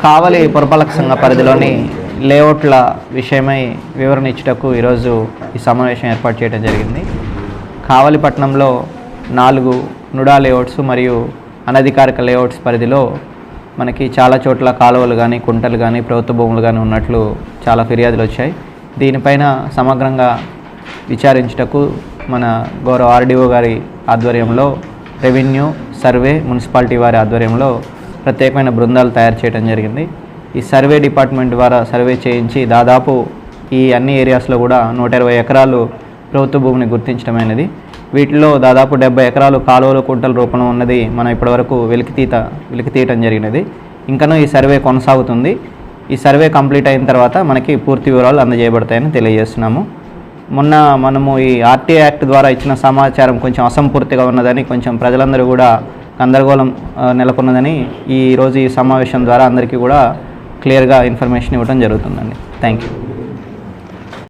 కావలి పురపాలక సంఘ పరిధిలోని లేఅవుట్ల విషయమై వివరణ ఇచ్చుటకు ఈరోజు ఈ సమావేశం ఏర్పాటు చేయడం జరిగింది. కావలి పట్టణంలో 4 నుడా లేఅవుట్స్ మరియు అనధికారిక లేఅవుట్స్ పరిధిలో మనకి చాలా చోట్ల కాలువలు కానీ, కుంటలు కానీ, ప్రభుత్వ భూములు కానీ ఉన్నట్లు చాలా ఫిర్యాదులు వచ్చాయి. దీనిపైన సమగ్రంగా విచారించుటకు మన గౌరవ ఆర్డీఓ గారి ఆధ్వర్యంలో, రెవెన్యూ, సర్వే, మున్సిపాలిటీ వారి ఆధ్వర్యంలో ప్రత్యేకమైన బృందాలు తయారు చేయడం జరిగింది. ఈ సర్వే డిపార్ట్మెంట్ ద్వారా సర్వే చేయించి దాదాపు ఈ అన్ని ఏరియాస్లో కూడా 120 ఎకరాలు ప్రభుత్వ భూమిని గుర్తించడమైనది. వీటిలో దాదాపు 70 ఎకరాలు కాలువలు, కుంటల రూపంలో ఉన్నది మనం ఇప్పటివరకు వెలికి తీయటం జరిగినది. ఇంకనూ ఈ సర్వే కొనసాగుతుంది. ఈ సర్వే కంప్లీట్ అయిన తర్వాత మనకి పూర్తి వివరాలు అందజేయబడతాయని తెలియజేస్తున్నాము. మొన్న మనము ఈ ఆర్టీఐ యాక్ట్ ద్వారా ఇచ్చిన సమాచారం కొంచెం అసంపూర్తిగా ఉన్నదని, కొంచెం ప్రజలందరూ కూడా గందరగోళం నెలకొన్నదని ఈరోజు ఈ సమావేశం ద్వారా అందరికీ కూడా క్లియర్గా ఇన్ఫర్మేషన్ ఇవ్వడం జరుగుతుందండి. Thank you.